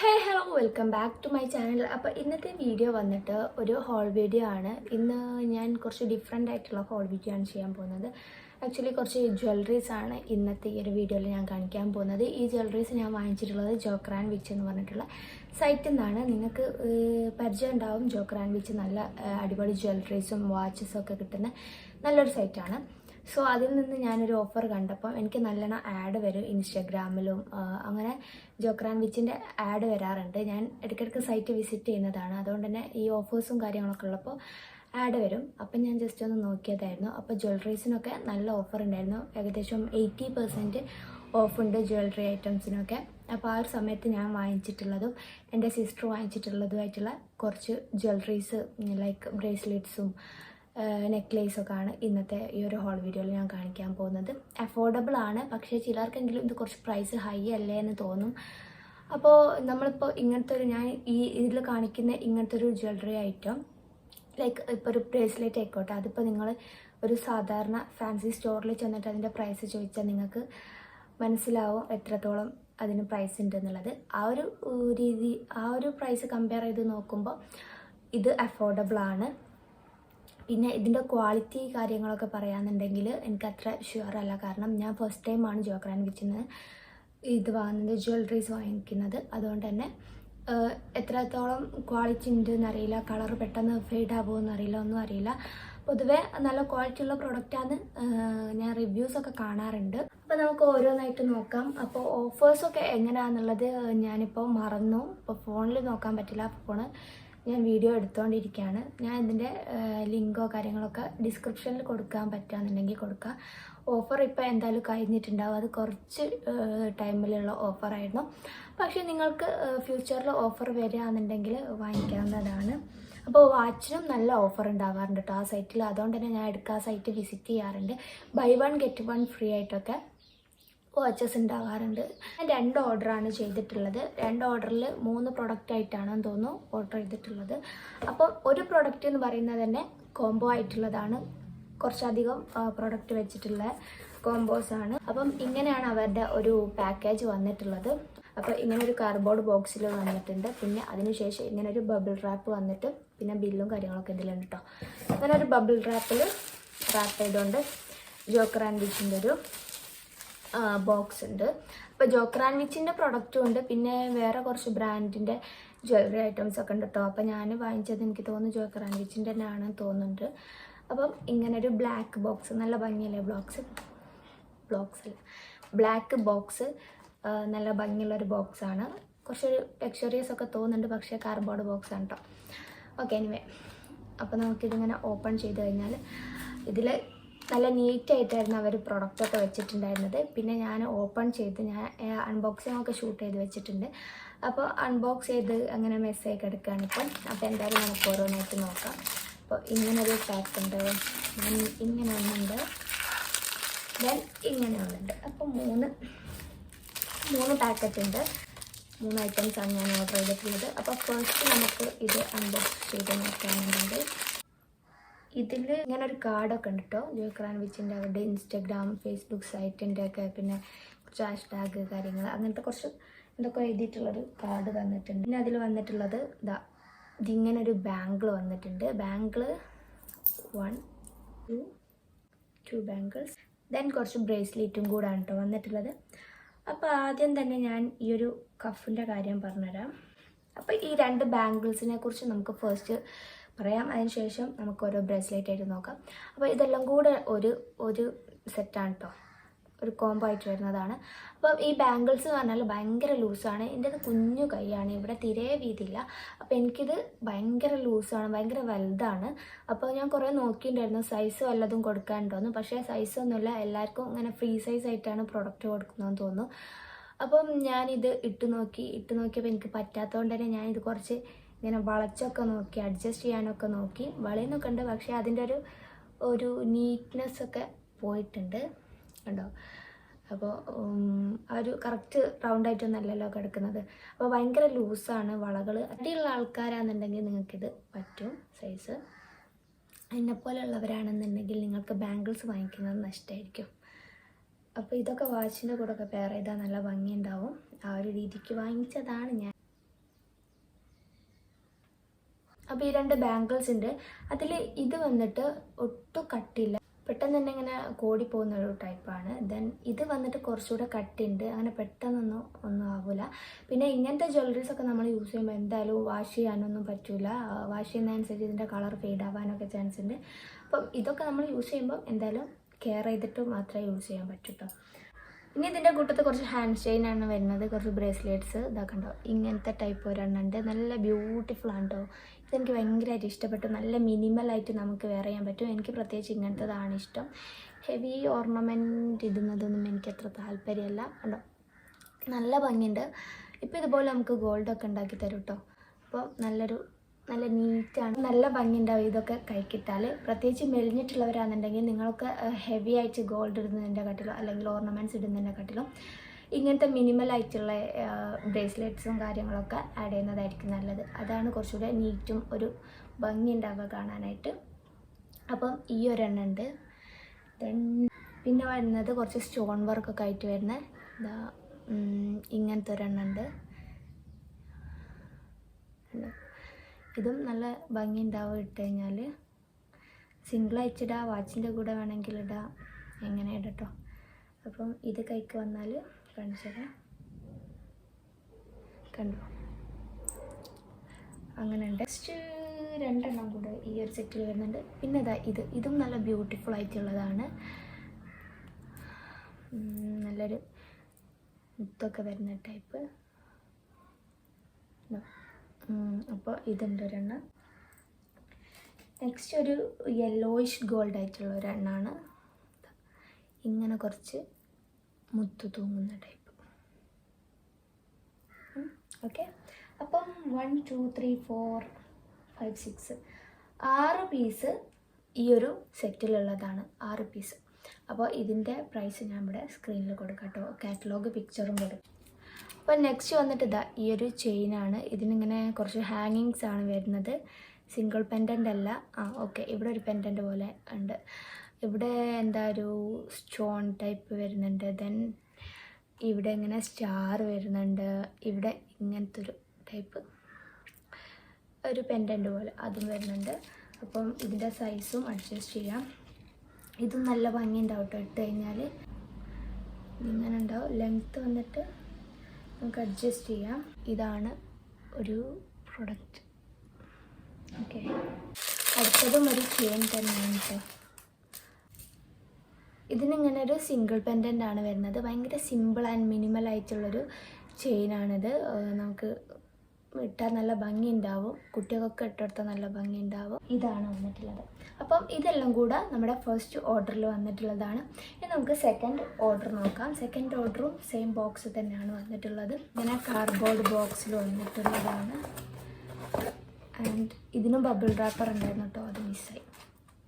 Hello welcome back to my channel. അപ്പോൾ ഇന്നത്തെ video വന്നിട്ട് ഒരു ഹോൾ വീഡിയോ ആണ്. ഇന്ന് ഞാൻ കുറച്ച് ഡിഫറെൻ്റ് ആയിട്ടുള്ള ഹോൾ വീഡിയോ ആണ് ചെയ്യാൻ പോകുന്നത്. ആക്ച്വലി കുറച്ച് ജ്വല്ലറീസ് ആണ് ഇന്നത്തെ ഈ ഒരു വീഡിയോയിൽ ഞാൻ കാണിക്കാൻ പോകുന്നത്. ഈ ജ്വല്ലറീസ് ഞാൻ വാങ്ങിച്ചിട്ടുള്ളത് ജോക്രാൻ വിച്ച് എന്ന് പറഞ്ഞിട്ടുള്ള സൈറ്റിൽ നിന്നാണ്. നിങ്ങൾക്ക് പരിചയം ഉണ്ടാവും. ജോക്രാൻ വിച്ച് നല്ല അടിപൊളി ജ്വല്ലറീസും വാച്ചസും ഒക്കെ കിട്ടുന്ന നല്ലൊരു സൈറ്റാണ്. സോ അതിൽ നിന്ന് ഞാനൊരു ഓഫർ കണ്ടപ്പോൾ എനിക്ക് നല്ലോണം ആഡ് വരും ഇൻസ്റ്റാഗ്രാമിലും. അങ്ങനെ ജോക്രാൻ വിച്ചിൻ്റെ ആഡ് വരാറുണ്ട്. ഞാൻ ഇടയ്ക്കിടയ്ക്ക് സൈറ്റ് വിസിറ്റ് ചെയ്യുന്നതാണ്. അതുകൊണ്ട് തന്നെ ഈ ഓഫേഴ്സും കാര്യങ്ങളൊക്കെ ഉള്ളപ്പോൾ ആഡ് വരും. അപ്പം ഞാൻ ജസ്റ്റ് ഒന്ന് നോക്കിയതായിരുന്നു. അപ്പോൾ ജ്വല്ലറീസിനൊക്കെ നല്ല ഓഫർ ഉണ്ടായിരുന്നു. ഏകദേശം 80% ഓഫുണ്ട് ജ്വല്ലറി ഐറ്റംസിനൊക്കെ. അപ്പോൾ ആ ഒരു സമയത്ത് ഞാൻ വാങ്ങിച്ചിട്ടുള്ളതും എൻ്റെ സിസ്റ്റർ വാങ്ങിച്ചിട്ടുള്ളതുമായിട്ടുള്ള കുറച്ച് ജ്വല്ലറീസ് ലൈക്ക് ബ്രേസ്ലെറ്റ്സും നെക്ലേസൊക്കെ ആണ് ഇന്നത്തെ ഈ ഒരു ഹോൾ വീഡിയോയിൽ ഞാൻ കാണിക്കാൻ പോകുന്നത്. അഫോർഡബിൾ ആണ്, പക്ഷേ ചിലർക്കെങ്കിലും ഇത് കുറച്ച് പ്രൈസ് ഹൈ അല്ലേ എന്ന് തോന്നും. അപ്പോൾ നമ്മളിപ്പോൾ ഇങ്ങനത്തെ ഒരു ഞാൻ ഇതിൽ കാണിക്കുന്ന ഇങ്ങനത്തെ ഒരു ജ്വല്ലറി ഐറ്റം ലൈക്ക് ഇപ്പോൾ ഒരു ബ്രേസ്ലെറ്റ് ആയിക്കോട്ടെ, അതിപ്പോൾ നിങ്ങൾ ഒരു സാധാരണ ഫാൻസി സ്റ്റോറിൽ ചെന്നിട്ട് അതിൻ്റെ പ്രൈസ് ചോദിച്ചാൽ നിങ്ങൾക്ക് മനസ്സിലാവും എത്രത്തോളം അതിന് പ്രൈസ് ഉണ്ടെന്നുള്ളത്. ആ ഒരു പ്രൈസ് കമ്പയർ ചെയ്ത് നോക്കുമ്പോൾ ഇത് അഫോർഡബിൾ ആണ്. പിന്നെ ഇതിൻ്റെ ക്വാളിറ്റി കാര്യങ്ങളൊക്കെ പറയാമെന്നുണ്ടെങ്കിൽ എനിക്ക് അത്ര ഷുവർ അല്ല. കാരണം ഞാൻ ഫസ്റ്റ് ടൈമാണ് ജോക്രാൻ വിച്ചിന്ന് ഇത് വാങ്ങുന്നത്, ജ്വല്ലറീസ് വാങ്ങിക്കുന്നത്. അതുകൊണ്ട് തന്നെ എത്രത്തോളം ക്വാളിറ്റി ഉണ്ട് എന്നറിയില്ല. കളർ പെട്ടെന്ന് ഫെയ്ഡ് ആകുമോ അറിയില്ല, ഒന്നും അറിയില്ല. പൊതുവെ നല്ല ക്വാളിറ്റി ഉള്ള പ്രൊഡക്റ്റാണ്. ഞാൻ റിവ്യൂസൊക്കെ കാണാറുണ്ട്. അപ്പോൾ നമുക്ക് ഓരോന്നായിട്ട് നോക്കാം. അപ്പോൾ ഓഫേഴ്സൊക്കെ എങ്ങനെയാണെന്നുള്ളത് ഞാനിപ്പോൾ മറന്നു. ഇപ്പോൾ ഫോണിൽ നോക്കാൻ പറ്റില്ല. ഫോണ് ഞാൻ വീഡിയോ എടുത്തുകൊണ്ടിരിക്കുകയാണ്. ഞാൻ ഇതിൻ്റെ ലിങ്കോ കാര്യങ്ങളൊക്കെ ഡിസ്ക്രിപ്ഷനിൽ കൊടുക്കാൻ പറ്റുകയെന്നുണ്ടെങ്കിൽ കൊടുക്കാം. ഓഫർ ഇപ്പോൾ എന്തായാലും കഴിഞ്ഞിട്ടുണ്ടാവും. അത് കുറച്ച് ടൈമിലുള്ള ഓഫറായിരുന്നു. പക്ഷേ നിങ്ങൾക്ക് ഫ്യൂച്ചറിൽ ഓഫർ വരികയാണെന്നുണ്ടെങ്കിൽ വാങ്ങിക്കാവുന്നതാണ്. അപ്പോൾ വാച്ചിനും നല്ല ഓഫർ ഉണ്ടാവാറുണ്ട് കേട്ടോ ആ സൈറ്റിൽ. അതുകൊണ്ട് തന്നെ ഞാൻ ഇടയ്ക്ക് ആ സൈറ്റ് വിസിറ്റ് ചെയ്യാറുണ്ട്. ബൈ 1 get 1 ഫ്രീ ആയിട്ടൊക്കെ വാച്ചസ് ഉണ്ടാകാറുണ്ട്. ഞാൻ 2 ഓർഡറാണ് ചെയ്തിട്ടുള്ളത്. 2 ഓർഡറിൽ 3 പ്രൊഡക്റ്റ് ആയിട്ടാണെന്ന് തോന്നുന്നു ഓർഡർ ചെയ്തിട്ടുള്ളത്. അപ്പം ഒരു പ്രൊഡക്റ്റ് എന്ന് പറയുന്നത് തന്നെ കോംബോ ആയിട്ടുള്ളതാണ്. കുറച്ചധികം പ്രൊഡക്റ്റ് വെച്ചിട്ടുള്ള കോംബോസാണ്. അപ്പം ഇങ്ങനെയാണ് അവരുടെ ഒരു പാക്കേജ് വന്നിട്ടുള്ളത്. അപ്പോൾ ഇങ്ങനെ ഒരു കാർഡ്ബോർഡ് ബോക്സിൽ വന്നിട്ടുണ്ട്. പിന്നെ അതിനുശേഷം ഇങ്ങനെ ഒരു ബബിൾ റാപ്പ് വന്നിട്ട് പിന്നെ ബില്ലും കാര്യങ്ങളൊക്കെ ഇതിലുണ്ട് കേട്ടോ. അങ്ങനെ ഒരു ബബിൾ റാപ്പിൽ റാപ്പ് ചെയ്തുകൊണ്ട് ജോക്രാൻ വിച്ചിൻ്റെ ഒരു ബോക്സ് ഉണ്ട്. അപ്പോൾ ജോക്രാൻ വിച്ചിൻ്റെ പ്രൊഡക്റ്റും ഉണ്ട്. പിന്നെ വേറെ കുറച്ച് ബ്രാൻഡിൻ്റെ ജ്വല്ലറി ഐറ്റംസ് ഒക്കെ ഉണ്ട് കേട്ടോ. അപ്പോൾ ഞാൻ വാങ്ങിച്ചത് എനിക്ക് തോന്നുന്നു ജോക്രാൻ വിച്ചിൻ്റെ തന്നെ ആണെന്ന് തോന്നുന്നുണ്ട്. അപ്പം ഇങ്ങനൊരു ബ്ലാക്ക് ബോക്സ്, നല്ല ഭംഗിയല്ലേ ബ്ലാക്ക് ബോക്സ് നല്ല ഭംഗിയുള്ളൊരു ബോക്സാണ്. കുറച്ചൊരു ലക്ഷറിയസ് ഒക്കെ തോന്നുന്നുണ്ട്, പക്ഷേ കാർഡ്ബോർഡ് ബോക്സ് ആണ് കേട്ടോ. ഓക്കെ, എനിവേ അപ്പോൾ നമുക്കിതിങ്ങനെ ഓപ്പൺ ചെയ്ത് കഴിഞ്ഞാൽ ഇതിൽ നല്ല നീറ്റായിട്ടായിരുന്നു അവർ പ്രൊഡക്റ്റൊക്കെ വെച്ചിട്ടുണ്ടായിരുന്നത്. പിന്നെ ഞാൻ ഓപ്പൺ ചെയ്ത് ഞാൻ അൺബോക്സിംഗ് ഒക്കെ ഷൂട്ട് ചെയ്ത് വെച്ചിട്ടുണ്ട്. അപ്പോൾ അൺബോക്സ് ചെയ്ത് അങ്ങനെ മെസ്സേജ് എടുക്കുകയാണ് ഇപ്പം. അപ്പോൾ എന്തായാലും നമുക്ക് ഓരോന്നായിട്ട് നോക്കാം. അപ്പോൾ ഇങ്ങനൊരു പാക്ക് ഉണ്ട്, ഇങ്ങനെ ഒന്നുണ്ട്, ദെൻ ഇങ്ങനെ ഒന്നുണ്ട്. അപ്പോൾ മൂന്ന് പാക്കറ്റ് ഉണ്ട്. 3 ഐറ്റംസാണ് ഞാൻ ഓർഡർ ചെയ്തിട്ടുള്ളത്. അപ്പോൾ ഫസ്റ്റ് നമുക്ക് ഇത് അൺബോക്സ് ചെയ്ത് നോക്കാനുണ്ടെങ്കിൽ ഇതിൽ ഇങ്ങനെ ഒരു കാർഡൊക്കെ ഉണ്ട് കേട്ടോ. ജോക്രാൻ വിച്ചിൻ്റെ അവരുടെ ഇൻസ്റ്റാഗ്രാം, ഫേസ്ബുക്ക് സൈറ്റിൻ്റെ ഒക്കെ, പിന്നെ കുറച്ച് ഹാഷ്ടാഗ് കാര്യങ്ങൾ അങ്ങനത്തെ കുറച്ച് ഇതൊക്കെ എഴുതിയിട്ടുള്ളൊരു കാർഡ് തന്നിട്ടുണ്ട്. പിന്നെ അതിൽ വന്നിട്ടുള്ളത് ഇതിങ്ങനെ ഒരു ബാങ്കിൾ വന്നിട്ടുണ്ട്. ബാങ്കിൾ 1 2 ബാങ്കിൾസ്, ദെൻ കുറച്ച് ബ്രേസ്ലെറ്റും കൂടാണ് കേട്ടോ വന്നിട്ടുള്ളത്. അപ്പോൾ ആദ്യം തന്നെ ഞാൻ ഈ ഒരു കഫിൻ്റെ കാര്യം പറഞ്ഞുതരാം. അപ്പോൾ ഈ 2 ബാങ്കിൾസിനെ കുറിച്ച് നമുക്ക് ഫസ്റ്റ് പറയാം. അതിനുശേഷം നമുക്ക് ഓരോ ബ്രേസ്ലെറ്റ് ആയിട്ട് നോക്കാം. അപ്പോൾ ഇതെല്ലാം കൂടെ ഒരു സെറ്റാണ് കേട്ടോ, ഒരു കോംബോ ആയിട്ട് വരുന്നതാണ്. അപ്പം ഈ ബാങ്കിൾസ് എന്ന് പറഞ്ഞാൽ ഭയങ്കര ലൂസാണ്. എൻ്റെ കുഞ്ഞു കൈയാണ്, ഇവിടെ തീരെ വീതിയില്ല. അപ്പോൾ എനിക്കിത് ഭയങ്കര ലൂസാണ്, ഭയങ്കര വലുതാണ്. അപ്പോൾ ഞാൻ കുറേ നോക്കിയിട്ടുണ്ടായിരുന്നു സൈസ് വല്ലതും കൊടുക്കാനുണ്ടോയെന്ന്. പക്ഷേ സൈസൊന്നുമില്ല. എല്ലാവർക്കും ഇങ്ങനെ ഫ്രീ സൈസ് ആയിട്ടാണ് പ്രൊഡക്റ്റ് കൊടുക്കുന്നതെന്ന് തോന്നുന്നു. അപ്പം ഞാനിത് ഇട്ട് നോക്കിയപ്പോൾ എനിക്ക് പറ്റാത്തതുകൊണ്ട് തന്നെ ഞാനിത് കുറച്ച് ഇങ്ങനെ വളച്ചൊക്കെ നോക്കി അഡ്ജസ്റ്റ് ചെയ്യാനൊക്കെ നോക്കി. വളയുന്നൊക്കെ ഉണ്ട്, പക്ഷേ അതിൻ്റെ ഒരു നീറ്റ്നെസ്സൊക്കെ പോയിട്ടുണ്ട് കണ്ടോ. അപ്പോൾ ആ ഒരു കറക്റ്റ് റൗണ്ടായിട്ടൊന്നല്ലല്ലോ കിടക്കുന്നത്. അപ്പോൾ ഭയങ്കര ലൂസാണ് വളകൾ. അടിയുള്ള ആൾക്കാരാണെന്നുണ്ടെങ്കിൽ നിങ്ങൾക്കിത് പറ്റും സൈസ്. എന്നെപ്പോലെയുള്ളവരാണെന്നുണ്ടെങ്കിൽ നിങ്ങൾക്ക് ബാങ്കിൾസ് വാങ്ങിക്കുന്നത് നഷ്ടമായിരിക്കും. അപ്പോൾ ഇതൊക്കെ വാച്ചിൻ്റെ കൂടെ ഒക്കെ പെയർ ചെയ്താൽ നല്ല ഭംഗിയുണ്ടാവും. ആ ഒരു രീതിക്ക് വാങ്ങിച്ചതാണ് ഞാൻ. അപ്പോൾ ഈ 2 ബാംഗിൾസ് ഉണ്ട്. അതിൽ ഇത് വന്നിട്ട് ഒട്ടും കട്ടില്ല, പെട്ടെന്ന് തന്നെ ഇങ്ങനെ കോടി പോകുന്ന ഒരു ടൈപ്പാണ്. ദെൻ ഇത് വന്നിട്ട് കുറച്ചുകൂടെ കട്ടിയുണ്ട്, അങ്ങനെ പെട്ടെന്നൊന്നും ഒന്നും ആവില്ല. പിന്നെ ഇങ്ങനത്തെ ജ്വല്ലറീസ് ഒക്കെ നമ്മൾ യൂസ് ചെയ്യുമ്പോൾ എന്തായാലും വാഷ് ചെയ്യാനൊന്നും പറ്റില്ല. വാഷ് ചെയ്യുന്നതനുസരിച്ച് ഇതിൻ്റെ കളർ ഫെയ്ഡ് ആവാനൊക്കെ ചാൻസ് ഉണ്ട്. അപ്പം ഇതൊക്കെ നമ്മൾ യൂസ് ചെയ്യുമ്പോൾ എന്തായാലും കെയർ ചെയ്തിട്ട് മാത്രമേ യൂസ് ചെയ്യാൻ പറ്റൂ കേട്ടോ. ഇനി ഇതിൻ്റെ കൂട്ടത്തിൽ കുറച്ച് ഹാൻഡ് ചെയിൻ ആണ് വരുന്നത്, കുറച്ച് ബ്രേസ്ലെറ്റ്സ് ഇതാക്കണ്ടോ, ഇങ്ങനത്തെ ടൈപ്പ് ഒരെണ്ണം ഉണ്ട്. നല്ല ബ്യൂട്ടിഫുൾ ആണ് കേട്ടോ. ഇതെനിക്ക് ഭയങ്കരമായിട്ട് ഇഷ്ടപ്പെട്ടു. നല്ല മിനിമലായിട്ട് നമുക്ക് വെയർ ചെയ്യാൻ പറ്റും. എനിക്ക് പ്രത്യേകിച്ച് ഇങ്ങനത്തതാണ് ഇഷ്ടം. ഹെവി ഓർണമെൻറ്റ് ഇടുന്നതൊന്നും എനിക്ക് അത്ര താല്പര്യമല്ല. കണ്ടോ നല്ല ഭംഗിയുണ്ട്. ഇപ്പോൾ ഇതുപോലെ നമുക്ക് ഗോൾഡൊക്കെ ഉണ്ടാക്കി തരും കേട്ടോ. അപ്പോൾ നല്ല നീറ്റാണ്, നല്ല ഭംഗിയുണ്ടാവും ഇതൊക്കെ കൈക്കിട്ടാൽ. പ്രത്യേകിച്ച് മെലിഞ്ഞിട്ടുള്ളവരാണെന്നുണ്ടെങ്കിൽ നിങ്ങൾക്ക് ഹെവി ആയിട്ട് ഗോൾഡ് ഇടുന്നതിൻ്റെ കാട്ടിലും അല്ലെങ്കിൽ ഓർണമെൻറ്റ്സ് ഇടുന്നതിൻ്റെ കാട്ടിലും ഇങ്ങനത്തെ മിനിമലായിട്ടുള്ള ബ്രേസ്ലെറ്റ്സും കാര്യങ്ങളൊക്കെ ആഡ് ചെയ്യുന്നതായിരിക്കും നല്ലത്. അതാണ് കുറച്ചുകൂടെ നീറ്റും ഒരു ഭംഗി ഉണ്ടാവുക കാണാനായിട്ട്. അപ്പം ഈ ഒരെണ്ണം ഉണ്ട്. പിന്നെ വരുന്നത് കുറച്ച് സ്റ്റോൺ വർക്കൊക്കെ ആയിട്ട് വരുന്ന ഇങ്ങനത്തെ ഒരെണ്ണം ഉണ്ട്. ഇതും നല്ല ഭംഗി ഉണ്ടാവും ഇട്ട് കഴിഞ്ഞാൽ. സിംഗിളായിട്ട് ഇടാം, വാച്ചിൻ്റെ കൂടെ വേണമെങ്കിൽ ഇടാം, എങ്ങനെ ഇടാം കേട്ടോ. അപ്പം ഇത് കൈക്ക് വന്നാൽ കാണിച്ചത് കണ്ടോ, അങ്ങനെ ഉണ്ട്. നെക്സ്റ്റ് 2 എണ്ണം കൂടെ ഈ ഒരു സെറ്റിൽ വരുന്നുണ്ട്. പിന്നെ ഇതും നല്ല ബ്യൂട്ടിഫുൾ ആയിട്ടുള്ളതാണ്. നല്ലൊരു മുത്തൊക്കെ വരുന്ന ടൈപ്പ്. അപ്പോൾ ഇതുണ്ട് ഒരെണ്ണം. നെക്സ്റ്റ് ഒരു യെല്ലോയിഷ് ഗോൾഡ് ആയിട്ടുള്ള ഒരെണ്ണമാണ്. ഇങ്ങനെ കുറച്ച് മുത്തു തൂങ്ങുന്ന ടൈപ്പ്. ഓക്കെ, അപ്പം 1 2 3 4 5 6 6 പീസ് ഈ ഒരു സെറ്റിലുള്ളതാണ്. 6 പീസ്. അപ്പോൾ ഇതിൻ്റെ പ്രൈസ് ഞാൻ ഇവിടെ സ്ക്രീനിൽ കൊടുക്കാം കേട്ടോ, കാറ്റലോഗ് പിക്ചറും കൊടുക്കും. അപ്പോൾ നെക്സ്റ്റ് വന്നിട്ട് ഈ ഒരു ചെയിനാണ്. ഇതിനിങ്ങനെ കുറച്ച് ഹാങ്ങിങ്സ് ആണ് വരുന്നത്, സിംഗിൾ പെൻഡൻ്റ് അല്ല. ഓക്കെ, ഇവിടെ ഒരു പെൻഡൻ്റ് പോലെ ഉണ്ട്. ഇവിടെ എന്താ ഒരു സ്റ്റോൺ ടൈപ്പ് വരുന്നുണ്ട്. ദെൻ ഇവിടെ ഇങ്ങനെ സ്റ്റാർ വരുന്നുണ്ട്. ഇവിടെ ഇങ്ങനത്തെ ഒരു ടൈപ്പ് ഒരു പെൻഡൻ്റ് പോലെ അതും വരുന്നുണ്ട്. അപ്പം ഇതിൻ്റെ സൈസും അഡ്ജസ്റ്റ് ചെയ്യാം. ഇതും നല്ല ഭംഗി ഉണ്ടാവും കേട്ടോ ഇട്ട് കഴിഞ്ഞാൽ. ഇങ്ങനെ ഉണ്ടാവും. ലെങ്ത്ത് വന്നിട്ട് നമുക്ക് അഡ്ജസ്റ്റ് ചെയ്യാം. ഇതാണ് ഒരു പ്രൊഡക്റ്റ്. ഓക്കെ, അടുത്തതും ഒരു ചെയിൻ തന്നെയാണ് കേട്ടോ. ഇതിനിങ്ങനെ ഒരു സിംഗിൾ പെൻഡൻ്റ് ആണ് വരുന്നത്. ഭയങ്കര സിമ്പിൾ ആൻഡ് മിനിമൽ ആയിട്ടുള്ളൊരു ചെയിനാണിത്. നമുക്ക് ഇട്ടാൽ നല്ല ഭംഗി ഉണ്ടാവും, കുട്ടികൾക്കൊക്കെ ഇട്ടെടുത്താൽ നല്ല ഭംഗി ഉണ്ടാവും. ഇതാണ് വന്നിട്ടുള്ളത്. അപ്പം ഇതെല്ലാം കൂടെ നമ്മുടെ ഫസ്റ്റ് ഓർഡറിൽ വന്നിട്ടുള്ളതാണ്. ഇനി നമുക്ക് സെക്കൻഡ് ഓർഡർ നോക്കാം. സെക്കൻഡ് ഓർഡറും സെയിം ബോക്സ് തന്നെയാണ് വന്നിട്ടുള്ളത്. ഇങ്ങനെ കാർഡ്ബോർഡ് ബോക്സിൽ വന്നിട്ടുള്ളതാണ്. ആൻഡ് ഇതിനും ബബിൾ റാപ്പർ ഉണ്ടായിരുന്നു കേട്ടോ, അത് മിസ്സായി.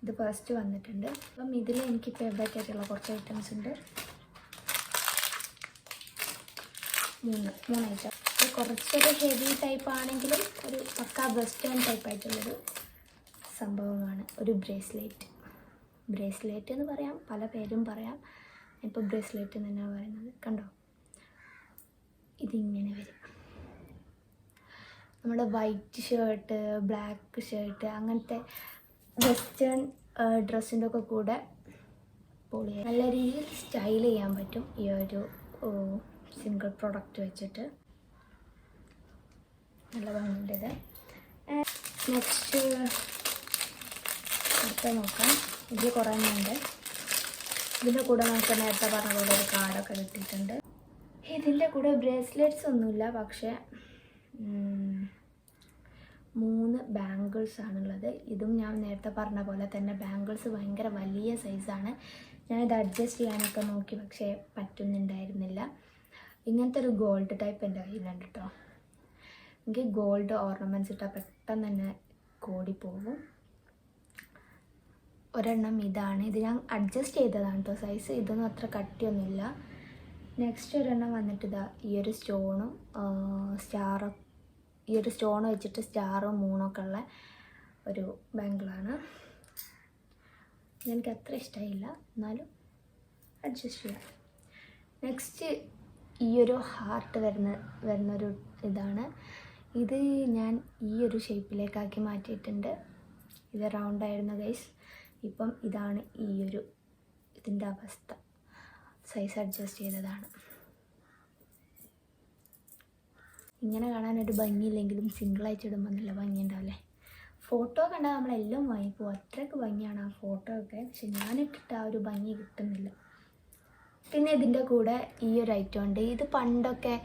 ഇത് ഫസ്റ്റ് വന്നിട്ടുണ്ട്. അപ്പം ഇതിൽ എനിക്ക് ഫേവറേറ്റ് ആയിട്ടുള്ള കുറച്ച് ഐറ്റംസ് ഉണ്ട്. 3 ഐറ്റം. കുറച്ചൊരു ഹെവി ടൈപ്പ് ആണെങ്കിലും ഒരു പക്കാ വെസ്റ്റേൺ ടൈപ്പ് ആയിട്ടുള്ളൊരു സംഭവമാണ്. ഒരു ബ്രേസ്ലെറ്റ് എന്ന് പറയാം, പല പേരും പറയാം. ഇപ്പോൾ ബ്രേസ്ലെറ്റ് തന്നെയാണ് പറയുന്നത്. കണ്ടോ, ഇതിങ്ങനെ വരും. നമ്മുടെ വൈറ്റ് ഷർട്ട്, ബ്ലാക്ക് ഷർട്ട്, അങ്ങനത്തെ വെസ്റ്റേൺ ഡ്രസ്സിൻ്റെ ഒക്കെ കൂടെ പൊളിയായി നല്ല രീതിയിൽ സ്റ്റൈൽ ചെയ്യാൻ പറ്റും ഈ ഒരു സിംഗിൾ പ്രൊഡക്റ്റ് വെച്ചിട്ട്. നല്ല ഭംഗിയുണ്ട് ഇത്. നെക്സ്റ്റ് അടുത്ത നോക്കാം. ഇതിൽ കുറേ ഉണ്ട്. ഇതിൻ്റെ കൂടെ നമുക്ക് നേരത്തെ പറഞ്ഞ പോലെ ഒരു കാർഡൊക്കെ കിട്ടിയിട്ടുണ്ട്. ഇതിൻ്റെ കൂടെ ബ്രേസ്ലെറ്റ്സ് ഒന്നുമില്ല, പക്ഷേ 3 ബാംഗിൾസ് ആണുള്ളത്. ഇതും ഞാൻ നേരത്തെ പറഞ്ഞ പോലെ തന്നെ ബാംഗിൾസ് ഭയങ്കര വലിയ സൈസാണ്. ഞാനിത് അഡ്ജസ്റ്റ് ചെയ്യാനൊക്കെ നോക്കി, പക്ഷേ പറ്റുന്നുണ്ടായിരുന്നില്ല. ഇങ്ങനത്തെ ഒരു ഗോൾഡ് ടൈപ്പ് എൻ്റെ കയ്യിലുണ്ട് കേട്ടോ. എനിക്ക് ഗോൾഡ് ഓർണമെൻറ്റ്സ് ഇട്ടാൽ പെട്ടെന്ന് തന്നെ കോടി പോകും. ഒരെണ്ണം ഇതാണ്. ഇത് ഞാൻ അഡ്ജസ്റ്റ് ചെയ്തതാണ് കേട്ടോ സൈസ്. ഇതൊന്നും അത്ര കട്ടിയൊന്നുമില്ല. നെക്സ്റ്റ് ഒരെണ്ണം വന്നിട്ട് ഈ ഒരു സ്റ്റോണും ഈ ഒരു സ്റ്റോൺ വെച്ചിട്ട് സ്റ്റാറും 3 ഒക്കെ ഉള്ള ഒരു ബാംഗിളാണ്. എനിക്ക് അത്ര ഇഷ്ടമായില്ല, എന്നാലും അഡ്ജസ്റ്റ് ചെയ്യാം. നെക്സ്റ്റ് ഈ ഒരു ഹാർട്ട് വരുന്നൊരു ഇതാണ്. ഇത് ഞാൻ ഈ ഒരു ഷേപ്പിലേക്കാക്കി മാറ്റിയിട്ടുണ്ട്. ഇത് റൗണ്ടായിരുന്നു ഗൈസ്. ഇപ്പം ഇതാണ് ഇതിൻ്റെ അവസ്ഥ. സൈസ് അഡ്ജസ്റ്റ് ചെയ്തതാണ്. ഇങ്ങനെ കാണാനൊരു ഭംഗിയില്ലെങ്കിലും സിംഗിളായിട്ട് ഇടുമ്പോൾ നല്ല ഭംഗിയുണ്ടാവില്ലേ? ഫോട്ടോ കണ്ടാൽ നമ്മളെല്ലാം വാങ്ങിപ്പോവും, അത്രയ്ക്ക് ഭംഗിയാണ് ആ ഫോട്ടോ ഒക്കെ. പക്ഷെ ഞാനിട്ടിട്ട് ആ ഒരു ഭംഗി കിട്ടുന്നില്ല. പിന്നെ ഇതിൻ്റെ കൂടെ ഈ ഒരു ഐറ്റം ഉണ്ട്. ഇത് പണ്ടൊക്കെ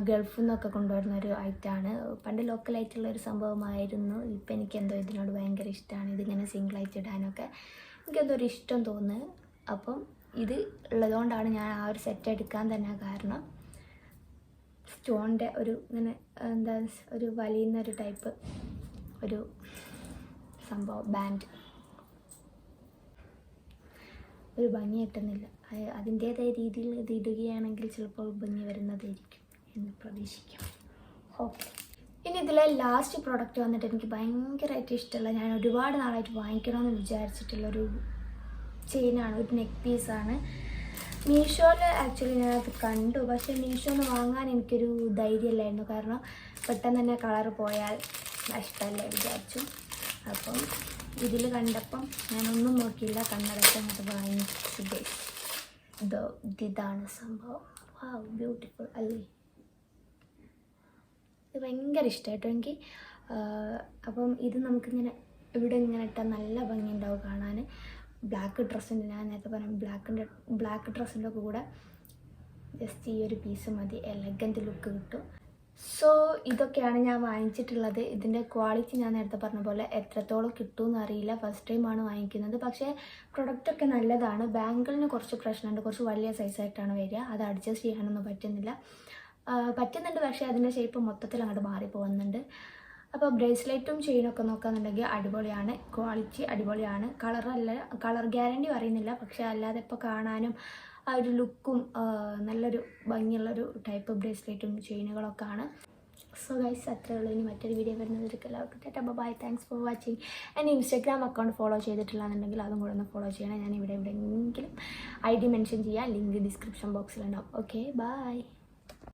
ഗൾഫിൽ നിന്നൊക്കെ കൊണ്ടുവരുന്ന ഒരു ഐറ്റമാണ്. പണ്ട് ലോക്കലായിട്ടുള്ളൊരു സംഭവമായിരുന്നു. ഇപ്പം എനിക്കെന്തോ ഇതിനോട് ഭയങ്കര ഇഷ്ടമാണ്. ഇതിങ്ങനെ സിംഗിളായിട്ട് ഇടാനൊക്കെ എനിക്കെന്തോ ഒരു ഇഷ്ടം തോന്നുന്നു. അപ്പം ഇത് ഉള്ളതുകൊണ്ടാണ് ഞാൻ ആ ഒരു സെറ്റ് എടുക്കാൻ തന്നെ കാരണം. സ്റ്റോണിൻ്റെ ഇങ്ങനെ എന്താ ഒരു വലിയുന്നൊരു ടൈപ്പ് ഒരു സംഭവം, ബാൻഡ്. ഒരു ഭംഗി കിട്ടുന്നില്ല. അതിൻ്റേതായ രീതിയിൽ ഇത് ഇടുകയാണെങ്കിൽ ചിലപ്പോൾ ഭംഗി വരുന്നതായിരിക്കും എന്ന് പ്രതീക്ഷിക്കാം. ഓക്കെ, ഇനി ഇതിലെ ലാസ്റ്റ് പ്രോഡക്റ്റ് വന്നിട്ട് എനിക്ക് ഭയങ്കരമായിട്ട് ഇഷ്ടമുള്ള, ഞാൻ ഒരുപാട് നാളായിട്ട് വാങ്ങിക്കണമെന്ന് വിചാരിച്ചിട്ടുള്ളൊരു ചെയിനാണ്. ഒരു നെക്ക് പീസാണ്. മീഷോയിൽ ആക്ച്വലി ഞാനത് കണ്ടു. പക്ഷേ മീഷോന്ന് വാങ്ങാൻ എനിക്കൊരു ധൈര്യമില്ലായിരുന്നു. കാരണം പെട്ടെന്ന് തന്നെ കളർ പോയാൽ നഷ്ടമല്ലേ വിചാരിച്ചു. അപ്പം ഇതിൽ കണ്ടപ്പം ഞാനൊന്നും നോക്കിയില്ല, കണ്ണടച്ച് അങ്ങോട്ട് വാങ്ങിച്ചു. ഇതാണ് സംഭവം. വാവ്, ബ്യൂട്ടിഫുൾ അല്ലേ? ഇത് ഭയങ്കര ഇഷ്ടമായിട്ടോ എനിക്ക്. അപ്പം ഇത് നമുക്കിങ്ങനെ ഇവിടെ ഇങ്ങനെ ഇട്ടാൽ നല്ല ഭംഗി ഉണ്ടാവും കാണാൻ. ബ്ലാക്ക് ഡ്രസ്സിൻ്റെ, ഞാൻ നേരത്തെ പറഞ്ഞ ബ്ലാക്ക് ഡ്രസ്സിൻ്റെ കൂടെ ജസ്റ്റ് ഈ ഒരു പീസ് മതി, എലഗൻറ്റ് ലുക്ക് കിട്ടും. സോ ഇതൊക്കെയാണ് ഞാൻ വാങ്ങിച്ചിട്ടുള്ളത്. ഇതിൻ്റെ ക്വാളിറ്റി ഞാൻ നേരത്തെ പറഞ്ഞ പോലെ എത്രത്തോളം കിട്ടുമെന്ന് അറിയില്ല. ഫസ്റ്റ് ടൈമാണ് വാങ്ങിക്കുന്നത്. പക്ഷേ പ്രൊഡക്റ്റൊക്കെ നല്ലതാണ്. ബാങ്കിളിന് കുറച്ച് പ്രശ്നമുണ്ട്, കുറച്ച് വലിയ സൈസായിട്ടാണ് വരിക. അത് അഡ്ജസ്റ്റ് ചെയ്യാനൊന്നും പറ്റുന്നുണ്ട്. പക്ഷേ അതിൻ്റെ ഷേപ്പ് മൊത്തത്തിൽ അങ്ങോട്ട് മാറിപ്പോകുന്നുണ്ട്. അപ്പോൾ ബ്രേസ്ലെറ്റും ചെയിനൊക്കെ നോക്കുകയാണെന്നുണ്ടെങ്കിൽ അടിപൊളിയാണ്, ക്വാളിറ്റി അടിപൊളിയാണ്. കളർ ഗ്യാരണ്ടി പറയുന്നില്ല, പക്ഷേ അല്ലാതെ ഇപ്പോൾ കാണാനും ആ ഒരു ലുക്കും നല്ലൊരു ഭംഗിയുള്ളൊരു ടൈപ്പ് ബ്രേസ്ലെറ്റും ചെയിനുകളൊക്കെ ആണ്. സോ ഗൈസ്, അത്രേ ഉള്ളൂ. ഇനി മറ്റൊരു വീഡിയോ വരുന്നതിലേക്ക് എല്ലാവർക്കും tata bye. Thanks for watching. എൻ്റെ ഇൻസ്റ്റാഗ്രാം അക്കൗണ്ട് ഫോളോ ചെയ്തിട്ടില്ലാന്നുണ്ടെങ്കിൽ അതും കൂടെ ഒന്ന് ഫോളോ ചെയ്യണം. ഞാൻ എവിടെയെങ്കിലും ID മെൻഷൻ ചെയ്യാം, ലിങ്ക് ഡിസ്ക്രിപ്ഷൻ ബോക്സിലുണ്ടാവും. Okay, by.